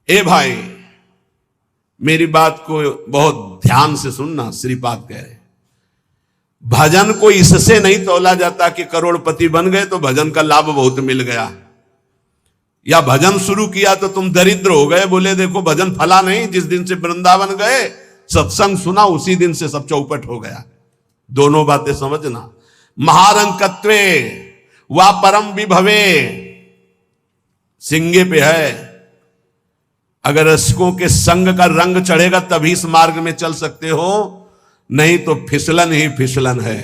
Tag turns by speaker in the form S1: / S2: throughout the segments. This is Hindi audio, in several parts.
S1: ए भाई, मेरी बात को बहुत ध्यान से सुनना। श्रीपाद कह रहे भजन को इससे नहीं तौला जाता कि करोड़पति बन गए तो भजन का लाभ बहुत मिल गया, या भजन शुरू किया तो तुम दरिद्र हो गए। बोले देखो भजन फला नहीं, जिस दिन से वृंदावन गए सत्संग सुना उसी दिन से सब चौपट हो गया। दोनों बातें समझना। महारंकत्वे वा परम विभवे सिंगे पे है। अगर रसिकों के संग का रंग चढ़ेगा तभी इस मार्ग में चल सकते हो, नहीं तो फिसलन ही फिसलन है।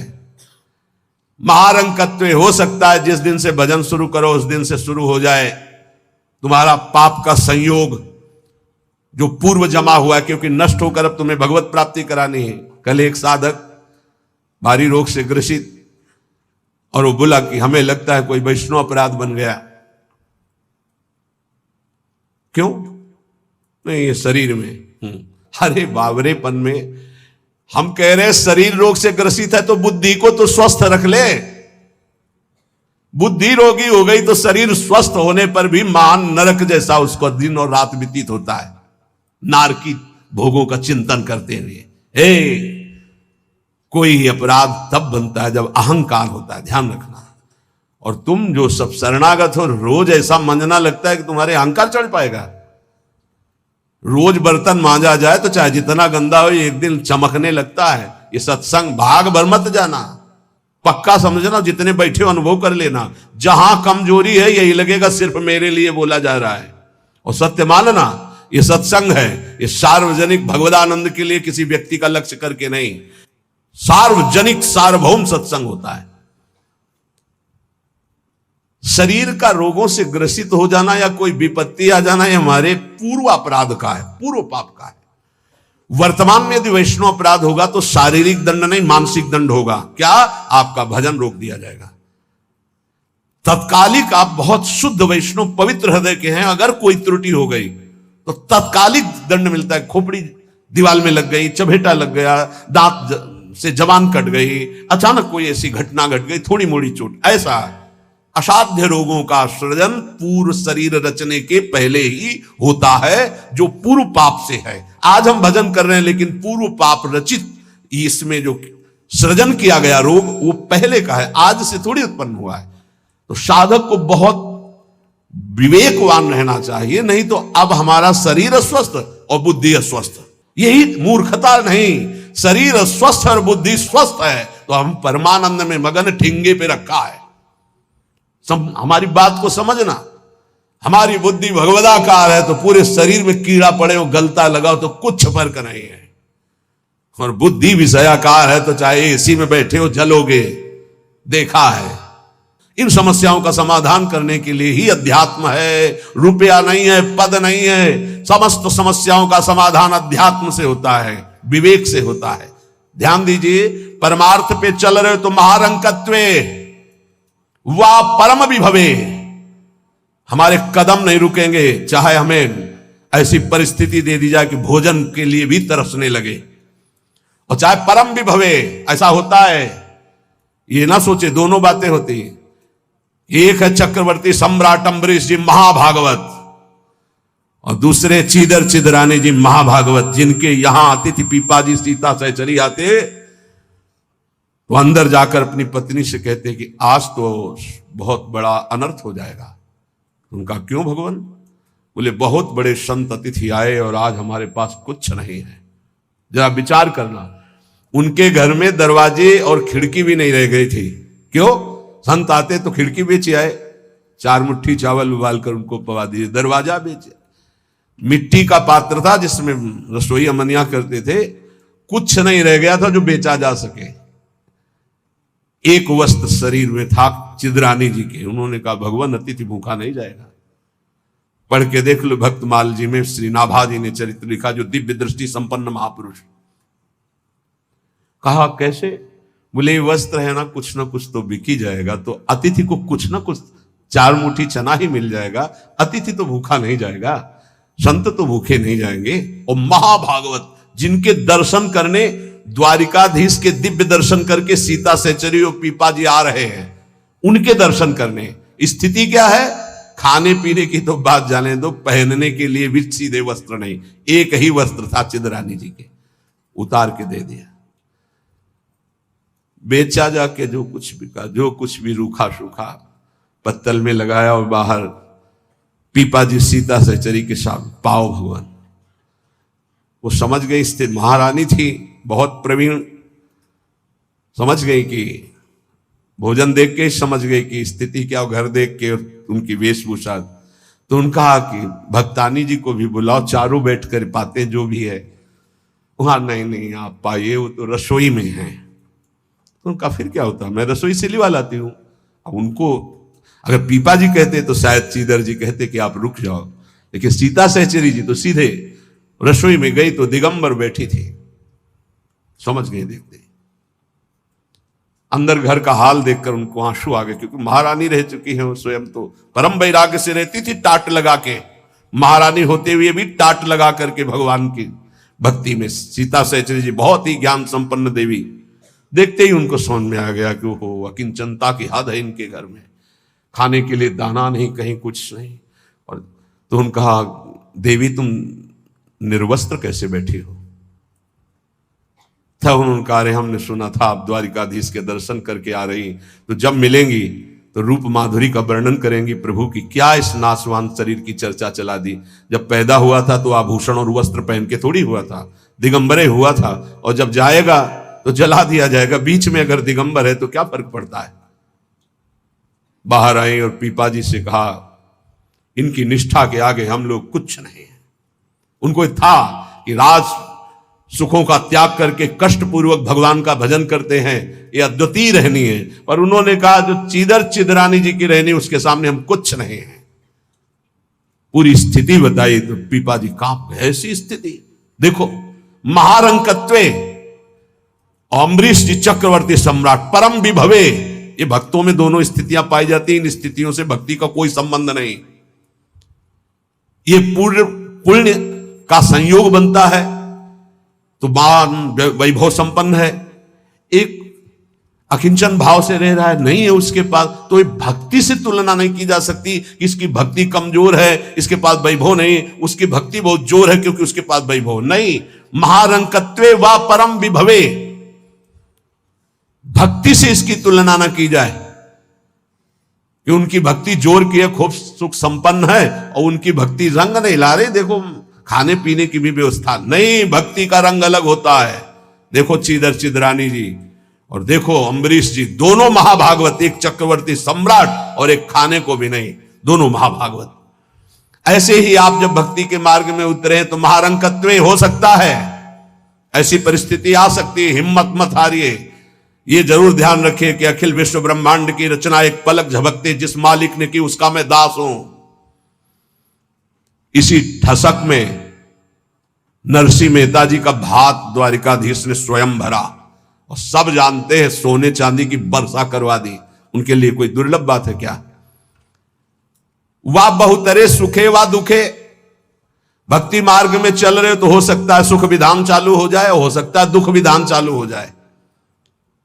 S1: महारंकत्व हो सकता है जिस दिन से भजन शुरू करो उस दिन से शुरू हो जाए तुम्हारा पाप का संयोग जो पूर्व जमा हुआ है, क्योंकि नष्ट होकर अब तुम्हें भगवत प्राप्ति करानी है। कल एक साधक भारी रोग से ग्रसित, और वो बोला कि हमें लगता है कोई वैष्णव अपराध बन गया। क्यों? नहीं, ये शरीर में। अरे बावरेपन में हम कह रहे शरीर रोग से ग्रसित है तो बुद्धि को तो स्वस्थ रख ले। बुद्धि रोगी हो गई तो शरीर स्वस्थ होने पर भी महान नरक जैसा उसको दिन और रात व्यतीत होता है, नारकी भोगों का चिंतन करते हुए। कोई अपराध तब बनता है जब अहंकार होता है, ध्यान रखना। और तुम जो सब शरणागत हो, रोज ऐसा मंजना लगता है कि तुम्हारे अहंकार चढ़ पाएगा। रोज बर्तन मांजा जाए तो चाहे जितना गंदा हो एक दिन चमकने लगता है। ये सत्संग भाग भर मत जाना, पक्का समझना। जितने बैठे हो अनुभव कर लेना, जहां कमजोरी है यही लगेगा सिर्फ मेरे लिए बोला जा रहा है। और सत्य मानना, ये सत्संग है, ये सार्वजनिक भगवदानंद के लिए किसी व्यक्ति का लक्ष्य करके नहीं, सार्वजनिक सार्वभौम सत्संग होता है। शरीर का रोगों से ग्रसित हो जाना या कोई विपत्ति आ जाना ये हमारे पूर्व अपराध का है, पूर्व पाप का है। वर्तमान में यदि वैष्णव अपराध होगा तो शारीरिक दंड नहीं मानसिक दंड होगा। क्या? आपका भजन रोक दिया जाएगा। तत्कालिक आप बहुत शुद्ध वैष्णव पवित्र हृदय के हैं, अगर कोई त्रुटि हो गई तो तत्कालिक दंड मिलता है। खोपड़ी दीवार में लग गई, चबेटा लग गया, दांत से जबान कट गई, अचानक कोई ऐसी घटना घट गई, थोड़ी मोड़ी चोट, ऐसा असाध्य रोगों का सृजन पूर्व शरीर रचने के पहले ही होता है, जो पूर्व पाप से है। आज हम भजन कर रहे हैं लेकिन पूर्व पाप रचित इसमें जो सृजन किया गया रोग वो पहले का है, आज से थोड़ी उत्पन्न हुआ है। तो साधक को बहुत विवेकवान रहना चाहिए, नहीं तो अब हमारा शरीर अस्वस्थ और बुद्धि अस्वस्थ, यही मूर्खता नहीं। शरीर स्वस्थ और बुद्धि स्वस्थ है तो हम परमानंद में मगन ठिंगे पे रखा है। हमारी बात को समझना। हमारी बुद्धि भगवदाकार है तो पूरे शरीर में कीड़ा पड़े हो, गलता लगाओ तो कुछ फर्क नहीं है। और बुद्धि विषयाकार है तो चाहे एसी में बैठे हो जलोगे, देखा है। इन समस्याओं का समाधान करने के लिए ही अध्यात्म है, रुपया नहीं है, पद नहीं है। समस्त समस्याओं का समाधान अध्यात्म से होता है, विवेक से होता है। ध्यान दीजिए, परमार्थ पे चल रहे हो तो महारंकत्वे वा परम विभवे, हमारे कदम नहीं रुकेंगे चाहे हमें ऐसी परिस्थिति दे दी जाए कि भोजन के लिए भी तरसने लगे, और चाहे परम विभवे। ऐसा होता है, ये ना सोचे दोनों बातें होती हैं। एक है चक्रवर्ती सम्राट अम्बरीश जी महाभागवत, और दूसरे चीदर चिदरानी जी महाभागवत, जिनके यहां अतिथि पीपाजी सीता सहचरी आते वो अंदर जाकर अपनी पत्नी से कहते कि आज तो बहुत बड़ा अनर्थ हो जाएगा। उनका क्यों भगवान? बोले बहुत बड़े संत अतिथि आए और आज हमारे पास कुछ नहीं है। जरा विचार करना, उनके घर में दरवाजे और खिड़की भी नहीं रह गई थी। क्यों? संत आते तो खिड़की बेचे आए, 4 मुट्ठी चावल उबाल कर उनको पवा दिए, दरवाजा बेचे। मिट्टी का पात्र था जिसमें रसोई अमनिया करते थे, कुछ नहीं रह गया था जो बेचा जा सके। एक वस्त्र शरीर में था चिदरानी जी के। उन्होंने कहा भगवान अतिथि भूखा नहीं जाएगा। पढ़ के देख लो भक्तमाल जी में श्री नाभा जी ने चरित्र लिखा, जो दिव्य दृष्टि संपन्न महापुरुष। कहा कैसे? बोले वस्त्र है ना कुछ तो बिक ही जाएगा, तो अतिथि को कुछ ना कुछ 4 मुट्ठी चना ही मिल जाएगा। अतिथि तो भूखा नहीं जाएगा, संत तो भूखे नहीं जाएंगे। और महाभागवत जिनके दर्शन करने द्वारिकाधीश के दिव्य दर्शन करके सीता सहचरी और पीपा जी आ रहे हैं, उनके दर्शन करने। स्थिति क्या है? खाने पीने की तो बात जाने दो, पहनने के लिए भी सीधे वस्त्र नहीं, एक ही वस्त्र था चिदरानी जी के, उतार के दे दिया। बेचा जाके जो कुछ बिका, जो कुछ भी रूखा सूखा पत्तल में लगाया और बाहर पीपा जी सीता सहचरी के साथ पाओ भगवान। वो समझ गई, स्थिति महारानी थी बहुत प्रवीण, समझ गई कि भोजन देख के समझ गई कि स्थिति क्या, घर देख के उनकी वेशभूषा। तो उन्होंने कहा कि भक्तानी जी को भी बुलाओ, चारों बैठ कर पाते जो भी है। वहां नहीं आप पाइए, वो तो रसोई में है। तो उनका फिर क्या होता, मैं रसोई से लिवा लाती हूं। अब उनको अगर पीपा जी कहते तो शायद चीदर जी कहते कि आप रुक जाओ, लेकिन सीता सहचरी जी तो सीधे रसोई में गई तो दिगंबर बैठी थी। समझ गए देखते अंदर घर का हाल देखकर उनको आंसू आ गए, क्योंकि महारानी रह चुकी है वो स्वयं तो परम वैराग्य से रहती थी, टाट लगा के, महारानी होते हुए भी टाट लगा करके भगवान की भक्ति में। सीता सहचरी जी बहुत ही ज्ञान संपन्न देवी, देखते ही उनको समझ में आ गया कि वो अकिंचनता की हद है इनके घर में, खाने के लिए दाना नहीं, कहीं कुछ नहीं। और तो उन्होंने कहा देवी तुम निर्वस्त्र कैसे बैठी हो? तब उन्होंने कहा अरे हमने सुना था आप द्वारिकाधीश के दर्शन करके आ रही, तो जब मिलेंगी तो रूप माधुरी का वर्णन करेंगी प्रभु की। क्या इस नासवान शरीर की चर्चा चला दी? जब पैदा हुआ था तो आभूषण और वस्त्र पहन के थोड़ी हुआ था, दिगंबरे हुआ था, और जब जाएगा तो जला दिया जाएगा। बीच में अगर दिगंबर है तो क्या फर्क पड़ता है? बाहर आई और पीपा जी से कहा इनकी निष्ठा के आगे हम लोग कुछ नहीं है। उनको था कि राज सुखों का त्याग करके कष्ट पूर्वक भगवान का भजन करते हैं, ये अद्वितीय रहनी है। पर उन्होंने कहा जो चीदर चिदरानी जी की रहनी उसके सामने हम कुछ नहीं है। पूरी स्थिति बताई तो पीपा जी कांप गए। ऐसी स्थिति देखो, महारंकत्वे, अम्बरीश जी चक्रवर्ती सम्राट, परम विभवे, ये भक्तों में दोनों स्थितियां पाई जाती हैं। इन स्थितियों से भक्ति का कोई संबंध नहीं, ये पूर्ण पुण्य का संयोग बनता है तो मान वैभव संपन्न है। एक अकिंचन भाव से रह रहा है, नहीं है उसके पास, तो ये भक्ति से तुलना नहीं की जा सकती। इसकी भक्ति कमजोर है, इसके पास वैभव नहीं, उसकी भक्ति बहुत जोर है क्योंकि उसके पास वैभव नहीं। महारंकत्वे व परम विभवे, भक्ति से इसकी तुलना ना की जाए कि उनकी भक्ति जोर की है, खूब सुख संपन्न है, और उनकी भक्ति रंग नहीं ला रही। देखो खाने पीने की भी व्यवस्था नहीं, भक्ति का रंग अलग होता है। देखो चीदर चिदरानी जी और देखो अम्बरीश जी, दोनों महाभागवत, एक चक्रवर्ती सम्राट और एक खाने को भी नहीं, दोनों महाभागवत। ऐसे ही आप जब भक्ति के मार्ग में उतरे तो महारंकत्व हो सकता है, ऐसी परिस्थिति आ सकती है। हिम्मत मत हारिए, ये जरूर ध्यान रखिए कि अखिल विश्व ब्रह्मांड की रचना एक पलक झपकते जिस मालिक ने की उसका मैं दास हूं। इसी ठसक में नरसिंह मेहता जी का भात द्वारिकाधीश ने स्वयं भरा, और सब जानते हैं सोने चांदी की वर्षा करवा दी। उनके लिए कोई दुर्लभ बात है क्या? वाह बहुतरे सुखे वा दुखे, भक्ति मार्ग में चल रहे तो हो सकता है सुख विधान चालू हो जाए, हो सकता है दुख विधान चालू हो जाए।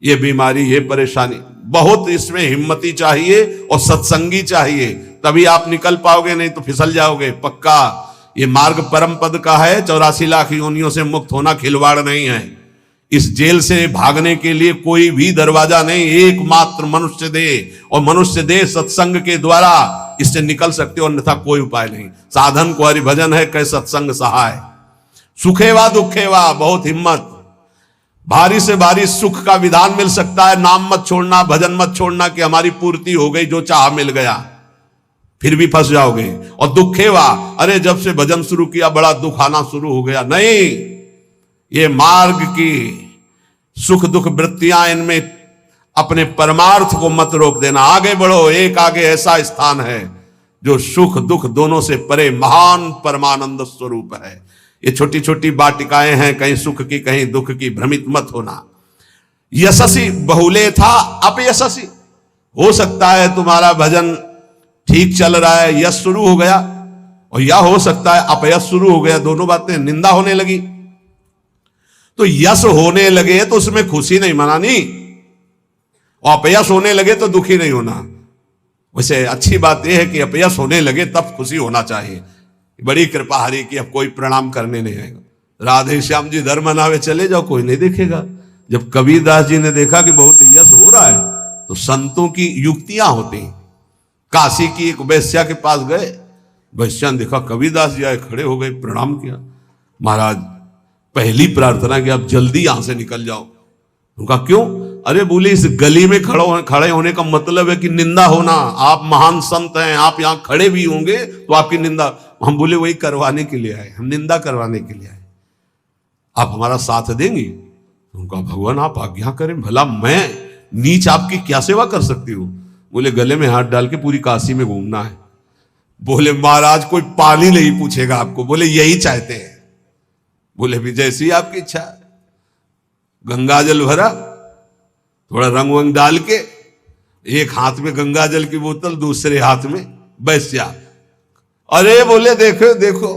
S1: ये बीमारी, ये परेशानी, बहुत इसमें हिम्मती चाहिए और सत्संगी चाहिए, तभी आप निकल पाओगे, नहीं तो फिसल जाओगे पक्का। ये मार्ग परम पद का है, 84 लाख योनियों से मुक्त होना खिलवाड़ नहीं है। इस जेल से भागने के लिए कोई भी दरवाजा नहीं, एकमात्र मनुष्य देह, और मनुष्य देह सत्संग के द्वारा इससे निकल सकते हो, अन्यथा कोई उपाय नहीं। साधन को हरिभजन है, कै सत्संग सहाय। सुखेवा दुखेवा, बहुत हिम्मत। भारी से भारी सुख का विधान मिल सकता है, नाम मत छोड़ना, भजन मत छोड़ना कि हमारी पूर्ति हो गई, जो चाह मिल गया, फिर भी फंस जाओगे। और दुखेवा, अरे जब से भजन शुरू किया बड़ा दुख आना शुरू हो गया, नहीं। ये मार्ग की सुख दुख वृत्तियां, इनमें अपने परमार्थ को मत रोक देना, आगे बढ़ो। एक आगे ऐसा स्थान है जो सुख दुख दोनों से परे महान परमानंद स्वरूप है। ये छोटी छोटी वाटिकाएं हैं, कहीं सुख की कहीं दुख की, भ्रमित मत होना। यशसी बहुले था अपयशसी, हो सकता है तुम्हारा भजन ठीक चल रहा है, यश शुरू हो गया, और यह हो सकता है अपयश शुरू हो गया, दोनों बातें, निंदा होने लगी। तो यश होने लगे तो उसमें खुशी नहीं मनानी, और अपयश होने लगे तो दुखी नहीं होना। वैसे अच्छी बात यह है कि अपयश होने लगे तब खुशी होना चाहिए। बड़ी कृपा हरि की, अब कोई प्रणाम करने नहीं आएगा। राधे श्याम जी धर्म मनावे चले जाओ, कोई नहीं देखेगा। जब कबीरदास जी ने देखा कि बहुत यश हो रहा है तो संतों की युक्तियां होती हैं। काशी की एक वैश्या के पास गए, वैश्या ने देखा कबीरदास जी आए, खड़े हो गए, प्रणाम किया। महाराज पहली प्रार्थना कि आप जल्दी यहां से निकल जाओ। उनका क्यों? अरे बोले इस गली में खड़े होने का मतलब है कि निंदा होना। आप महान संत हैं, आप यहां खड़े भी होंगे तो आपकी निंदा। हम बोले वही करवाने के लिए आए, हम निंदा करवाने के लिए आए, आप हमारा साथ देंगे? उनका भगवान आप आज्ञा करें, भला मैं नीच आपकी क्या सेवा कर सकती हूँ? बोले गले में हाथ डाल के पूरी काशी में घूमना है। बोले महाराज कोई पानी नहीं पूछेगा आपको। बोले यही चाहते हैं। बोले भी जैसी आपकी इच्छा। गंगा जल भरा, थोड़ा रंग वंग डाल के, एक हाथ में गंगा जल की बोतल, दूसरे हाथ में वैश्या। अरे बोले देखो देखो,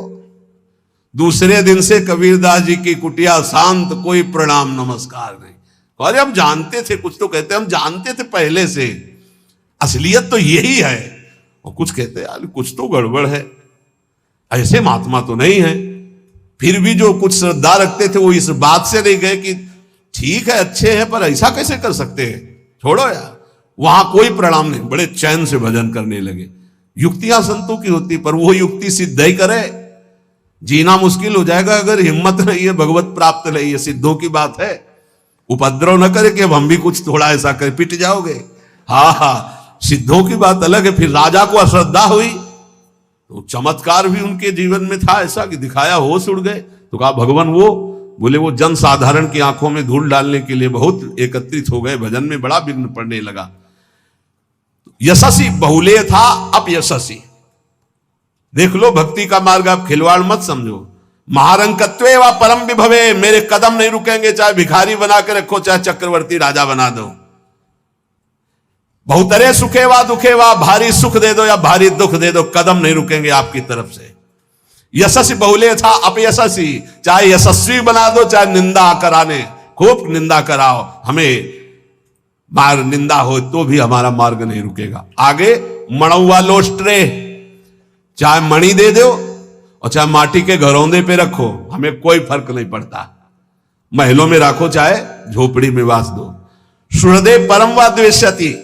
S1: दूसरे दिन से कबीरदास जी की कुटिया शांत, कोई प्रणाम नमस्कार नहीं। अरे हम जानते थे, कुछ तो कहते हम जानते थे पहले से, असलियत तो यही है। और कुछ कहते यार कुछ तो गड़बड़ है, ऐसे महात्मा तो नहीं है। फिर भी जो कुछ श्रद्धा रखते थे वो इस बात से नहीं गए कि ठीक है अच्छे हैं पर ऐसा कैसे कर सकते हैं, छोड़ो यार। वहां कोई प्रणाम नहीं, बड़े चैन से भजन करने लगे। युक्तियां संतों की होती, पर वो युक्ति सिद्ध ही करे। जीना मुश्किल हो जाएगा अगर हिम्मत नहीं है, भगवत प्राप्त नहीं है, सिद्धों की बात है। उपद्रव न करे कि अब हम भी कुछ थोड़ा ऐसा कर पिट जाओगे। हाँ, सिद्धों की बात अलग है। फिर राजा को अश्रद्धा हुई तो चमत्कार भी उनके जीवन में था ऐसा कि दिखाया, होश उड़ गए। तो कहा भगवान वो, बोले वो जन साधारण की आंखों में धूल डालने के लिए बहुत एकत्रित हो गए, भजन में बड़ा विघ्न पड़ने लगा। यशस्वी बहुले था अपयशस्वी। देख लो भक्ति का मार्ग, आप खिलवाड़ मत समझो। महारंकत्वे व परम विभवे, मेरे कदम नहीं रुकेंगे, चाहे भिखारी बना के रखो, चाहे चक्रवर्ती राजा बना दो। बहुतरे सुखे वा दुखे वा, भारी सुख दे दो या भारी दुख दे दो, कदम नहीं रुकेंगे आपकी तरफ से। यशस्वी बहुले था अपयशस्वी, चाहे यशस्वी बना दो चाहे निंदा कराने, खूब निंदा कराओ, हमें मार निंदा हो तो भी हमारा मार्ग नहीं रुकेगा। आगे मणौवा लोस्ट्रे, चाहे मणि दे दो और चाहे माटी के घरौंदे पे रखो, हमें कोई फर्क नहीं पड़ता। महलों में रखो चाहे झोपड़ी में वास दो। सुहृदे परम व द्वेष्यति,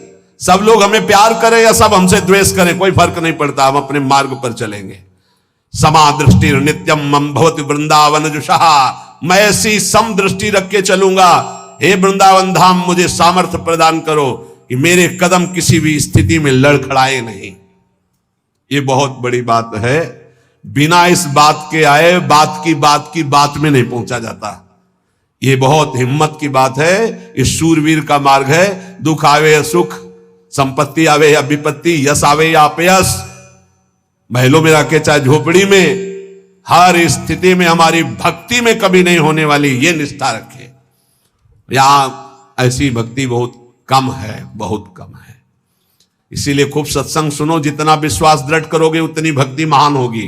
S1: सब लोग हमें प्यार करें या सब हमसे द्वेष करें, कोई फर्क नहीं पड़ता, हम अपने मार्ग पर चलेंगे। समा दृष्टि नित्यम मम भवति वृंदावन जुषहा, मैं ऐसी सम दृष्टि रख के चलूंगा। हे वृंदावन धाम, मुझे सामर्थ्य प्रदान करो कि मेरे कदम किसी भी स्थिति में लड़खड़ाए नहीं। ये बहुत बड़ी बात है। बिना इस बात के आए बात की बात में नहीं पहुंचा जाता। ये बहुत हिम्मत की बात है। इस शूरवीर का मार्ग है। दुख आवे या सुख, संपत्ति आवे या विपत्ति, यश आवे या अपयश, महलों में रखे चाहे झोपड़ी में, हर स्थिति में हमारी भक्ति में कभी नहीं होने वाली, ये निष्ठा रखे। यहां ऐसी भक्ति बहुत कम है, बहुत कम है। इसीलिए खूब सत्संग सुनो, जितना विश्वास दृढ़ करोगे उतनी भक्ति महान होगी।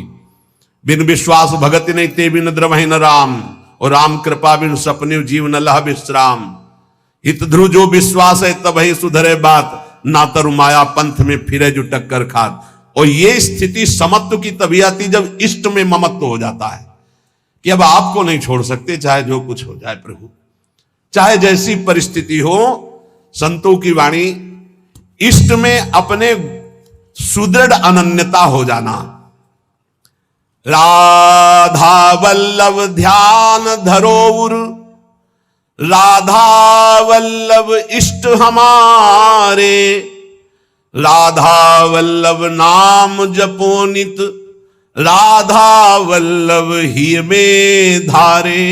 S1: बिन विश्वास भगति नहीं ते बिन द्रवहि न राम, और राम कृपा बिन सपने जीव न लह विश्राम। हित ध्रुव जो विश्वास है तब ही सुधरे बात, ना तरु माया पंथ में फिरे जो टक्कर खात। और ये स्थिति समत्व की तभी आती जब इष्ट में ममत्व हो जाता है कि अब आपको नहीं छोड़ सकते, चाहे जो कुछ हो जाए प्रभु, चाहे जैसी परिस्थिति हो। संतों की वाणी, इष्ट में अपने सुदृढ़ अनन्यता हो जाना। राधा वल्लभ ध्यान धरोउर, राधा वल्लभ इष्ट हमारे, राधा वल्लभ नाम जपोनित, राधा वल्लभ ही में धारे।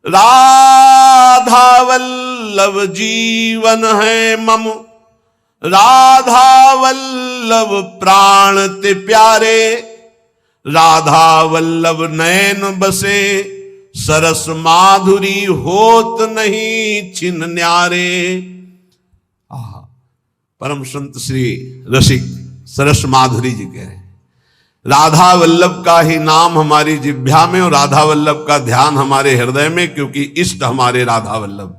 S1: राधा वल्लभ जीवन है मम, राधा वल्लभ प्राण ते प्यारे, राधा वल्लभ नयन बसे, सरस माधुरी होत नहीं छिन न्यारे। परम संत श्री रसिक सरस माधुरी जी कह रहे हैं, राधा वल्लभ का ही नाम हमारी जिह्वा में और राधा वल्लभ का ध्यान हमारे हृदय में, क्योंकि इष्ट हमारे राधा वल्लभ।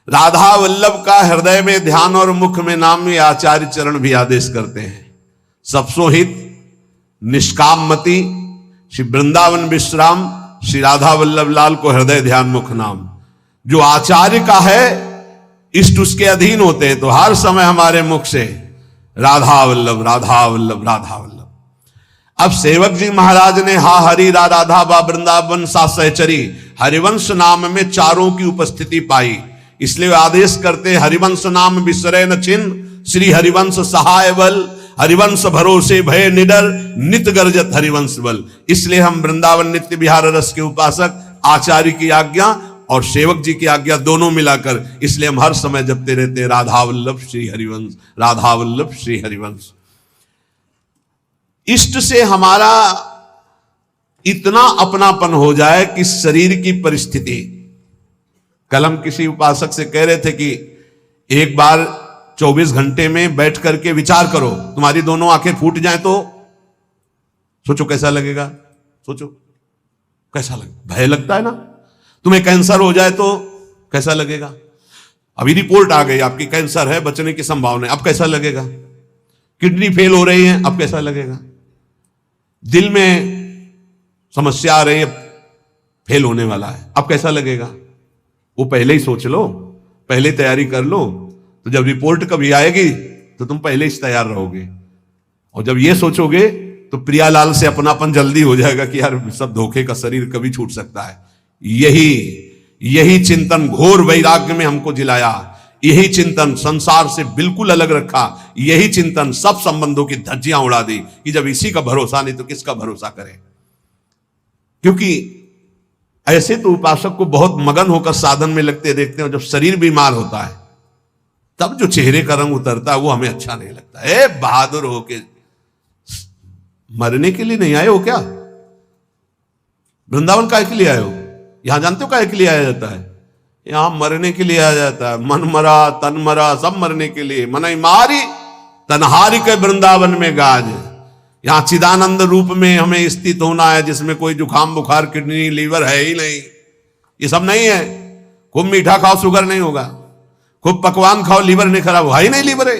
S1: राधा वल्लभ का हृदय में ध्यान और मुख में नाम, ये आचार्य चरण भी आदेश करते हैं। सबसो हित निष्काम मति श्री वृंदावन विश्राम, श्री राधा वल्लभ लाल को हृदय ध्यान मुख नाम। जो आचार्य का है इष्ट उसके अधीन होते हैं, तो हर समय हमारे मुख से राधा वल्लभ राधा वल्लभ राधा वल्लभ। अब सेवक जी महाराज ने हा हरि रा राधा बा वृंदावन सा सहचरी, हरिवंश नाम में चारों की उपस्थिति पाई, इसलिए आदेश करते हरिवंश नाम बिसरे न चिन्ह, श्री हरिवंश सहाय बल, हरिवंश भरोसे भय निडर, नित गर्जत हरिवंश बल। इसलिए हम वृंदावन नित्य विहार रस के उपासक आचार्य की आज्ञा और सेवक जी की आज्ञा दोनों मिलाकर, इसलिए हम हर समय जपते रहते हैं राधा वल्लभ श्री हरिवंश, राधा वल्लभ श्री हरिवंश। इष्ट से हमारा इतना अपनापन हो जाए कि शरीर की परिस्थिति, कल हम किसी उपासक से कह रहे थे कि एक बार 24 घंटे में बैठ करके विचार करो, तुम्हारी दोनों आंखें फूट जाएं तो सोचो कैसा लगेगा, सोचो कैसा लगेगा। भय लगता है ना। तुम्हें कैंसर हो जाए तो कैसा लगेगा। अभी रिपोर्ट आ गई आपकी कैंसर है, बचने की संभावना है, अब कैसा लगेगा। किडनी फेल हो रही है, अब कैसा लगेगा। दिल में समस्या आ रही है, फेल होने वाला है, अब कैसा लगेगा। वो पहले ही सोच लो, पहले तैयारी कर लो, तो जब रिपोर्ट कभी आएगी तो तुम पहले ही तैयार रहोगे। और जब ये सोचोगे तो प्रियालाल से अपनापन जल्दी हो जाएगा कि यार सब धोखे का शरीर कभी छूट सकता है। यही चिंतन घोर वैराग्य में हमको जिलाया, यही चिंतन संसार से बिल्कुल अलग रखा, यही चिंतन सब संबंधों की धज्जियां उड़ा दी कि जब इसी का भरोसा नहीं तो किसका भरोसा करें। क्योंकि ऐसे तो उपासक को बहुत मगन होकर साधन में लगते देखते हैं, जब शरीर बीमार होता है तब जो चेहरे का रंग उतरता है वो हमें अच्छा नहीं लगता। ए बहादुर होके मरने के लिए नहीं आए हो क्या। वृंदावन काहे के लिए आए हो। यहां जानते हो काहे के लिए आया जाता है। यहां मरने के लिए आया जाता है। मन मरा तन मरा सब मरने के लिए। मनई मारी तनहारी के वृंदावन में गाज। यहां चिदानंद रूप में हमें स्थित होना है, जिसमें कोई जुकाम बुखार किडनी लीवर है ही नहीं। ये सब नहीं है। खूब मीठा खाओ शुगर नहीं होगा, खूब पकवान खाओ लीवर नहीं खराब हुआ ही नहीं लीवर है।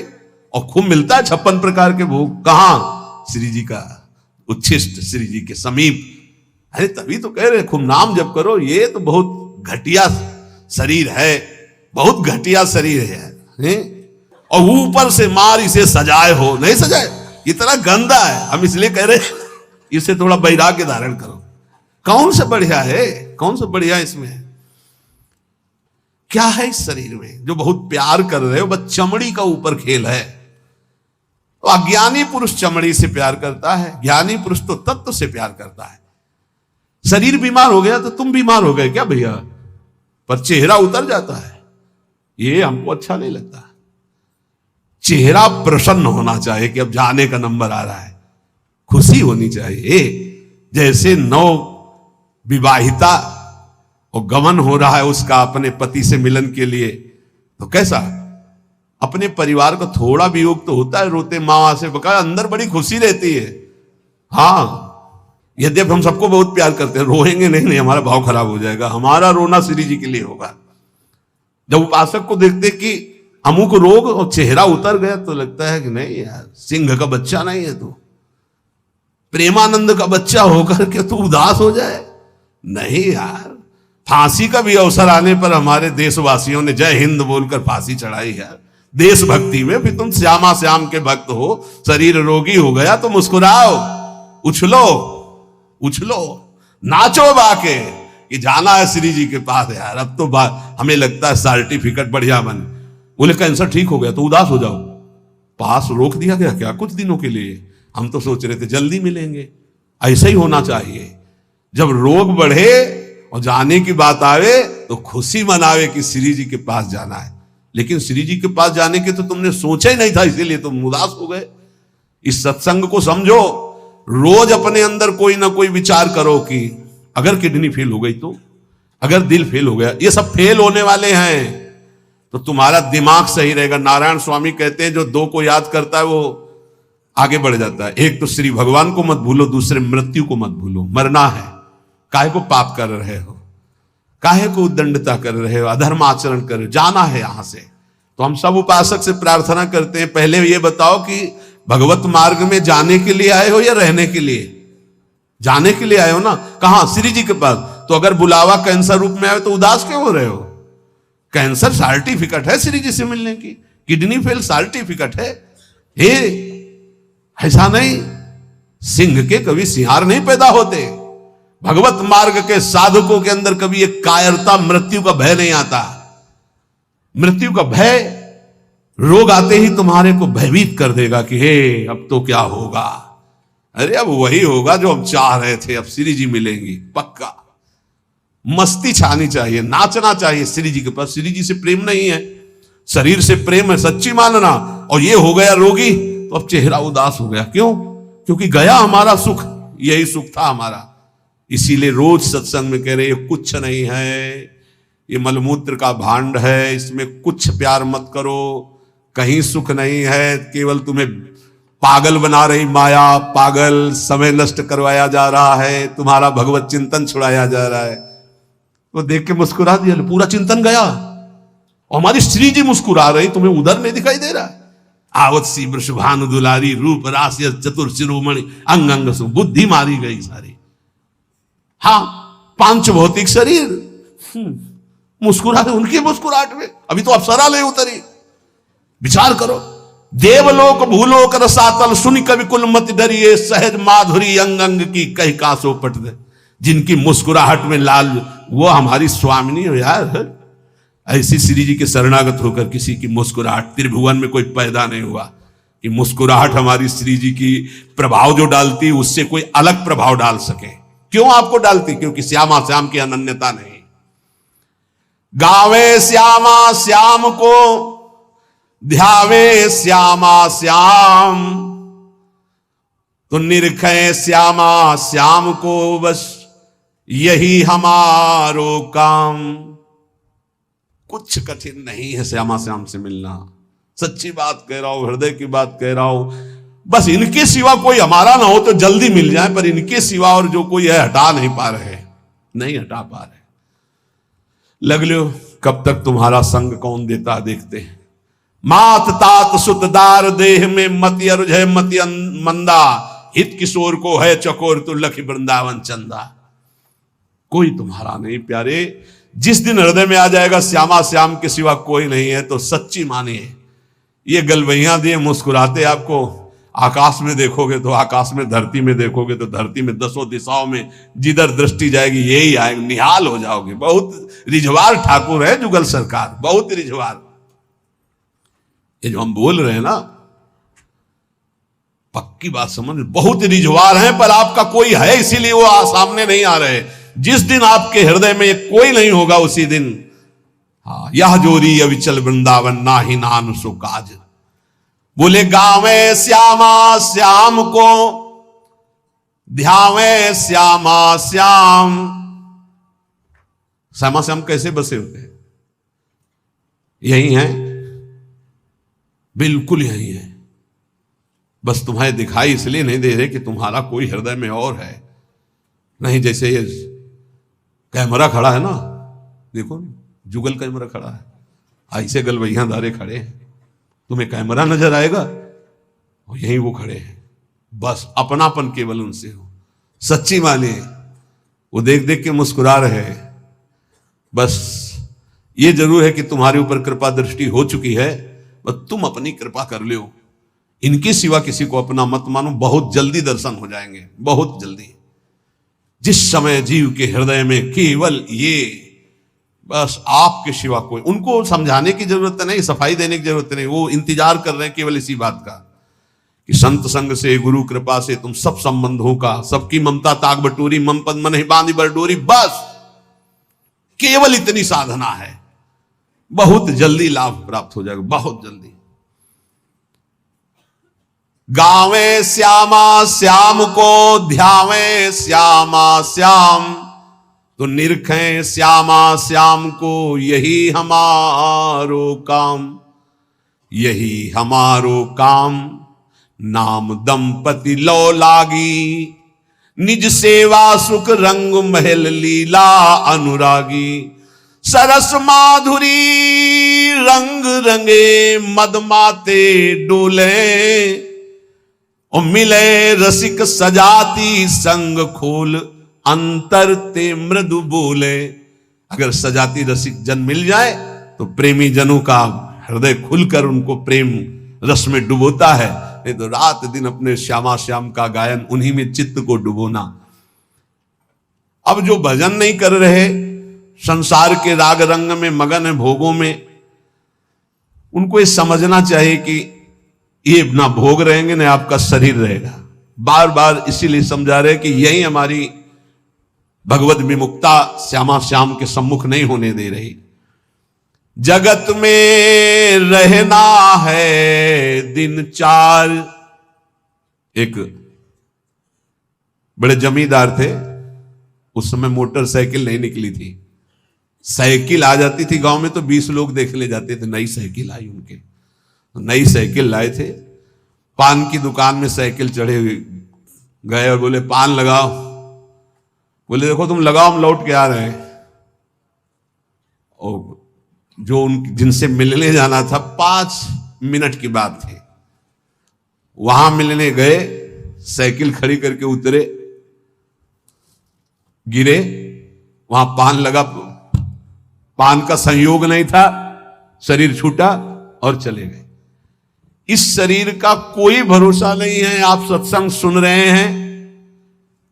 S1: और खूब मिलता है 56 प्रकार के भोग। कहां। श्री जी का उच्छिष्ट, श्री जी के समीप। अरे तभी तो कह रहे खूब नाम जप करो। ये तो बहुत घटिया शरीर है, बहुत घटिया शरीर है। और ऊपर से मार इसे सजाए हो, नहीं सजाए, इतना गंदा है। हम इसलिए कह रहे इसे थोड़ा वैराग्य धारण करो। कौन सा बढ़िया है, कौन सा बढ़िया इसमें क्या है इस शरीर में जो बहुत प्यार कर रहे हो। बस चमड़ी का ऊपर खेल है। तो अज्ञानी पुरुष चमड़ी से प्यार करता है, ज्ञानी पुरुष तो तत्व से प्यार करता है। शरीर बीमार हो गया तो तुम बीमार हो गए क्या भैया, पर चेहरा उतर जाता है, ये हमको अच्छा नहीं लगता। चेहरा प्रसन्न होना चाहिए कि अब जाने का नंबर आ रहा है, खुशी होनी चाहिए। जैसे नव विवाहिता और गमन हो रहा है उसका अपने पति से मिलन के लिए, तो कैसा अपने परिवार का थोड़ा वियोग तो होता है, रोते माँ से बका, अंदर बड़ी खुशी रहती है। हाँ, यद्यप हम सबको बहुत प्यार करते हैं, रोएंगे नहीं, हमारा भाव खराब हो जाएगा। हमारा रोना श्री जी के लिए होगा। जब उपासक को देखते कि अमुक रोग और चेहरा उतर गया तो लगता है कि नहीं यार, सिंह का बच्चा नहीं है तू, प्रेमानंद का बच्चा होकर के तू उदास हो जाए। नहीं यार, फांसी का भी अवसर आने पर हमारे देशवासियों ने जय हिंद बोलकर फांसी चढ़ाई यार, देशभक्ति में। फिर तुम श्यामा श्याम के भक्त हो, शरीर रोगी हो गया तो मुस्कुराओ, उछलो उछलो, नाचो बाके कि जाना है श्री जी के पास यार। अब तो हमें लगता है सर्टिफिकेट बढ़िया बन, बोले कैंसर ठीक हो गया तो उदास हो जाओ, पास रोक दिया गया क्या कुछ दिनों के लिए। हम तो सोच रहे थे जल्दी मिलेंगे। ऐसा ही होना चाहिए। जब रोग बढ़े और जाने की बात आवे तो खुशी मनावे कि श्री जी के पास जाना है। लेकिन श्री जी के पास जाने के तो तुमने सोचा ही नहीं था, इसीलिए तुम उदास हो गए। इस सत्संग को समझो। रोज अपने अंदर कोई ना कोई विचार करो कि अगर किडनी फेल हो गई तो, अगर दिल फेल हो गया, ये सब फेल होने वाले हैं, तो तुम्हारा दिमाग सही रहेगा। नारायण स्वामी कहते हैं जो दो को याद करता है वो आगे बढ़ जाता है। एक तो श्री भगवान को मत भूलो, दूसरे मृत्यु को मत भूलो। मरना है, काहे को पाप कर रहे हो। काहे को उद्दंडता कर रहे हो, अधर्म आचरण कर रहे हो, जाना है यहां से। तो हम सब उपासक से प्रार्थना करते हैं, पहले ये बताओ कि भगवत मार्ग में जाने के लिए आए हो या रहने के लिए? जाने के लिए आए हो ना। कहां? श्री जी के पास। तो अगर बुलावा कैंसर रूप में आए तो उदास क्यों हो रहे हो? कैंसर सर्टिफिकेट है श्री जी से मिलने की, किडनी फेल सर्टिफिकेट है। हे, ऐसा नहीं, सिंह के कभी सिंहार नहीं पैदा होते। भगवत मार्ग के साधकों के अंदर कभी एक कायरता, मृत्यु का भय नहीं आता। मृत्यु का भय, रोग आते ही तुम्हारे को भयभीत कर देगा कि हे अब तो क्या होगा। अरे अब वही होगा जो हम चाह रहे थे, अब श्री जी मिलेंगी पक्का। मस्ती छानी चाहिए, नाचना चाहिए श्री जी के पास। श्री जी से प्रेम नहीं है, शरीर से प्रेम है, सच्ची मानना। और ये हो गया रोगी तो अब चेहरा उदास हो गया। क्यों? क्योंकि गया हमारा सुख, यही सुख था हमारा। इसीलिए रोज सत्संग में कह रहे हैं कुछ नहीं है, ये मलमूत्र का भांड है, इसमें कुछ प्यार मत करो, कहीं सुख नहीं है। केवल तुम्हें पागल बना रही माया, पागल समय नष्ट करवाया जा रहा है, तुम्हारा भगवत चिंतन छुड़ाया जा रहा है। वो देख के मुस्कुरा दिया, पूरा चिंतन गया। और हमारी श्री जी मुस्कुरा रही, तुम्हें उधर नहीं दिखाई दे रहा? आवत सी वृषभानु दुलारी, रूप राशि चतुर शिरोमणि, अंग अंग सु बुद्धि मारी गई सारी। हाँ, पांच भौतिक शरीर मुस्कुरा रहे, उनकी मुस्कुराहट में अभी तो अप्सरा ले उतरी। विचार करो, देवलोक भूलोक रसातल, सुन कवि कुल मत डरिए, सहज माधुरी अंग अंग की कह कासो पट दे। जिनकी मुस्कुराहट में लाल, वो हमारी स्वामिनी हो यार। ऐसी श्री जी के शरणागत होकर किसी की मुस्कुराहट, त्रिभुवन में कोई पैदा नहीं हुआ कि मुस्कुराहट हमारी श्री जी की प्रभाव जो डालती उससे कोई अलग प्रभाव डाल सके। क्यों आपको डालती? क्योंकि श्यामा श्याम की अनन्यता नहीं। गावे श्यामा श्याम को, ध्यावे श्यामा श्याम, तो निरखे श्यामा श्याम को, बस यही हमारो काम। कुछ कठिन नहीं है श्यामा श्याम से मिलना, सच्ची बात कह रहा हूं, हृदय की बात कह रहा हूं। बस इनके सिवा कोई हमारा ना हो तो जल्दी मिल जाए, पर इनके सिवा और जो कोई है हटा नहीं पा रहे, नहीं हटा पा रहे। लग लो, कब तक तुम्हारा संग कौन देता देखते हैं। मात तात सुतदार देह में मति अरुझ मति मंदा, हित किशोर को है चकोर तो लख वृंदावन चंदा। कोई तुम्हारा नहीं प्यारे। जिस दिन हृदय में आ जाएगा श्यामा श्याम के सिवा कोई नहीं है, तो सच्ची मानिए ये गलवैया दिए मुस्कुराते आपको आकाश में देखोगे तो आकाश में, धरती में देखोगे तो धरती में, दसों दिशाओं में जिधर दृष्टि जाएगी यही आएगा, निहाल हो जाओगे। बहुत रिझवार ठाकुर है जुगल सरकार, बहुत रिझवार। ये जो हम बोल रहे हैं ना, पक्की बात समझ, बहुत रिझवार हैं, पर आपका कोई है इसीलिए वो सामने नहीं आ रहे। जिस दिन आपके हृदय में कोई नहीं होगा उसी दिन, हाँ, यह जोरी अविचल वृंदावन ना ही नान सो काज। बोले गावे श्यामा श्याम को, ध्यावे श्यामा श्याम। श्यामा श्याम कैसे बसे होते हैं? यही है, बिल्कुल यही है। बस तुम्हें दिखाई इसलिए नहीं दे रहे कि तुम्हारा कोई हृदय में और है। नहीं, जैसे ये कैमरा खड़ा है ना, देखो जुगल कैमरा खड़ा है, ऐसे गलवैया धारे खड़े हैं, तुम्हें कैमरा नजर आएगा और यही वो खड़े हैं। बस अपनापन केवल उनसे हो, सच्ची माने, वो देख देख के मुस्कुरा रहे हैं। बस ये जरूर है कि तुम्हारे ऊपर कृपा दृष्टि हो चुकी है, बस तुम अपनी कृपा कर लो। इनके सिवा किसी को अपना मत मानो, बहुत जल्दी दर्शन हो जाएंगे, बहुत जल्दी। जिस समय जीव के हृदय में केवल ये, बस आपके सिवा कोई, उनको समझाने की जरूरत नहीं, सफाई देने की जरूरत नहीं, वो इंतजार कर रहे हैं केवल इसी बात का कि संत संग से, गुरु कृपा से तुम सब संबंधों का, सबकी ममता ताक बटोरी, मम पद मन ही बांधी बरडोरी। बस केवल इतनी साधना है, बहुत जल्दी लाभ प्राप्त हो जाएगा, बहुत जल्दी। गावे श्यामा श्याम को, ध्यावे श्यामा श्याम, तो निरखें श्यामा श्याम को, यही हमारो काम, यही हमारो काम। नाम दंपति लो लागी, निज सेवा सुख रंग महल लीला अनुरागी, सरस माधुरी रंग रंगे मदमाते डोले, और मिले रसिक सजाती संग खोल अंतर ते मृदु बोले। अगर सजाती रसिक जन मिल जाए तो प्रेमी जनों का हृदय खुलकर उनको प्रेम रस में डुबोता है। नहीं तो रात दिन अपने श्यामा श्याम का गायन, उन्हीं में चित्त को डुबोना। अब जो भजन नहीं कर रहे, संसार के राग रंग में मगन है, भोगों में, उनको ये समझना चाहिए कि ये ना भोग रहेंगे ना आपका शरीर रहेगा। बार बार इसीलिए समझा रहे कि यही हमारी भगवत विमुक्ता श्यामा श्याम के सम्मुख नहीं होने दे रही। जगत में रहना है दिन चार। एक बड़े जमींदार थे, उस समय मोटरसाइकिल नहीं निकली थी। साइकिल आ जाती थी गांव में तो 20 लोग देख ले जाते थे। नई साइकिल आई उनके, नई साइकिल लाए थे। पान की दुकान में साइकिल चढ़े गए और बोले पान लगाओ। बोले देखो तुम लगाओ, हम लौट के आ रहे हैं। और जो उन जिनसे मिलने जाना था 5 मिनट की बात थी, वहां मिलने गए, साइकिल खड़ी करके उतरे, गिरे, वहां पान लगा, पान का संयोग नहीं था, शरीर छूटा और चले गए। इस शरीर का कोई भरोसा नहीं है। आप सत्संग सुन रहे हैं,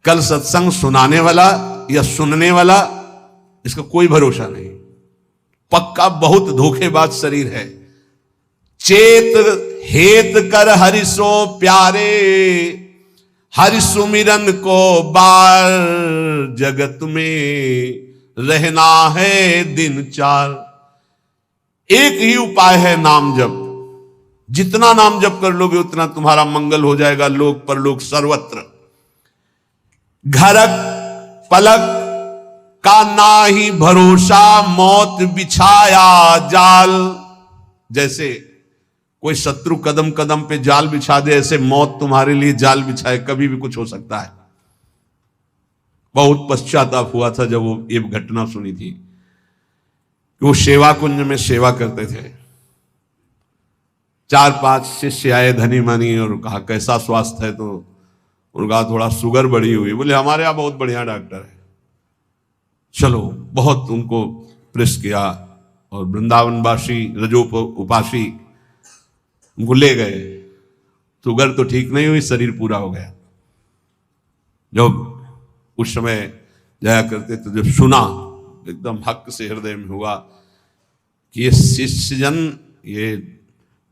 S1: कल सत्संग सुनाने वाला या सुनने वाला, इसका कोई भरोसा नहीं। पक्का बहुत धोखेबाज शरीर है। चेत हेत कर हरिसो प्यारे, हरि सुमिरन को बार, जगत में रहना है दिन चार। एक ही उपाय है नाम जप। जितना नाम जप कर लोगे उतना तुम्हारा मंगल हो जाएगा, लोक परलोक सर्वत्र। घरक पलक का नाही भरोसा, मौत बिछाया जाल। जैसे कोई शत्रु कदम कदम पे जाल बिछा दे, ऐसे मौत तुम्हारे लिए जाल बिछाए, कभी भी कुछ हो सकता है। बहुत पश्चाताप हुआ था जब वो ये घटना सुनी थी। वो सेवा कुंज में सेवा करते थे। 4-5 शिष्य आए धनी मनी और कहा कैसा स्वास्थ्य है, तो उनका थोड़ा शुगर बढ़ी हुई। बोले हमारे यहाँ बहुत बढ़िया डॉक्टर है, चलो। बहुत उनको प्रेस किया और वृंदावनवासी रजोप उपासी उनको ले गए। शुगर तो ठीक नहीं हुई, शरीर पूरा हो गया। जब उस समय जाया करते तो जब सुना, एकदम हक से हृदय में हुआ कि ये शिष्यजन ये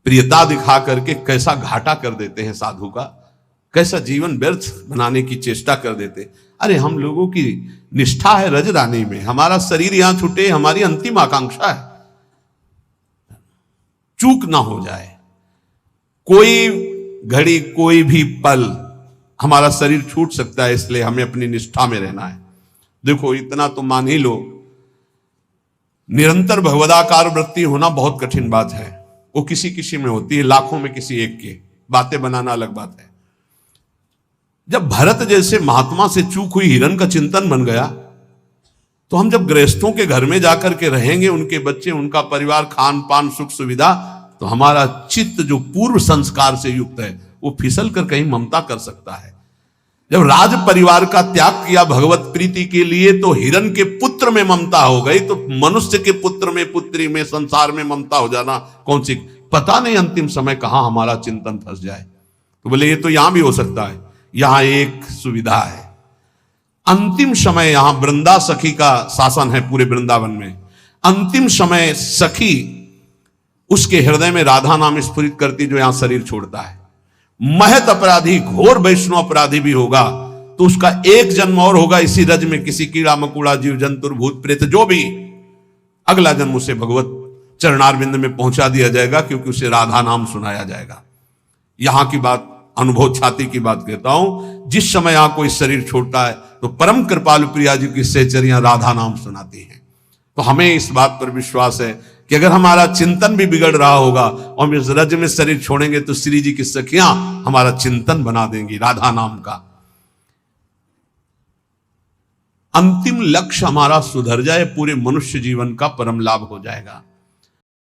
S1: प्रियता दिखा करके कैसा घाटा कर देते हैं साधु का, कैसा जीवन व्यर्थ बनाने की चेष्टा कर देते। अरे हम लोगों की निष्ठा है रजरानी में, हमारा शरीर यहां छूटे हमारी अंतिम आकांक्षा है, चूक ना हो जाए। कोई घड़ी कोई भी पल हमारा शरीर छूट सकता है, इसलिए हमें अपनी निष्ठा में रहना है। देखो इतना तो मान ही लो, निरंतर भगवदाकार वृत्ति होना बहुत कठिन बात है। वो किसी किसी में होती है, लाखों में किसी एक के। बातें बनाना अलग बात है। जब भरत जैसे महात्मा से चूक हुई हिरण का चिंतन बन गया, तो हम जब गृहस्थों के घर में जाकर के रहेंगे, उनके बच्चे, उनका परिवार, खान पान सुख सुविधा, तो हमारा चित्त जो पूर्व संस्कार से युक्त है वो फिसल कर कहीं ममता कर सकता है। जब राज परिवार का त्याग किया भगवत प्रीति के लिए, तो हिरण के पुत्र में ममता हो गई, तो मनुष्य के पुत्र में, पुत्री में, संसार में ममता हो जाना कौन सी। पता नहीं अंतिम समय कहां हमारा चिंतन फंस जाए। तो बोले ये तो यहां भी हो सकता है। यहां एक सुविधा है, अंतिम समय यहां वृंदा सखी का शासन है पूरे वृंदावन में। अंतिम समय सखी उसके हृदय में राधा नाम स्फुरित करती जो यहां शरीर छोड़ता है। महत अपराधी, घोर वैष्णव अपराधी भी होगा तो उसका एक जन्म और होगा इसी रज में, किसी कीड़ा मकुड़ा जीव जंतुर भूत प्रेत जो भी, अगला जन्म उसे भगवत चरणारविंद में पहुंचा दिया जाएगा, क्योंकि उसे राधा नाम सुनाया जाएगा। यहां की बात, अनुभव छाती की बात कहता हूं। जिस समय यहां कोई शरीर छोड़ता है तो परम कृपालु प्रिया जी की सहचरियां राधा नाम सुनाती हैं। तो हमें इस बात पर विश्वास है कि अगर हमारा चिंतन भी बिगड़ रहा होगा और हम इस रज में शरीर छोड़ेंगे तो श्री जी की सखियां हमारा चिंतन बना देंगी राधा नाम का। अंतिम लक्ष्य हमारा सुधर जाए, पूरे मनुष्य जीवन का परम लाभ हो जाएगा।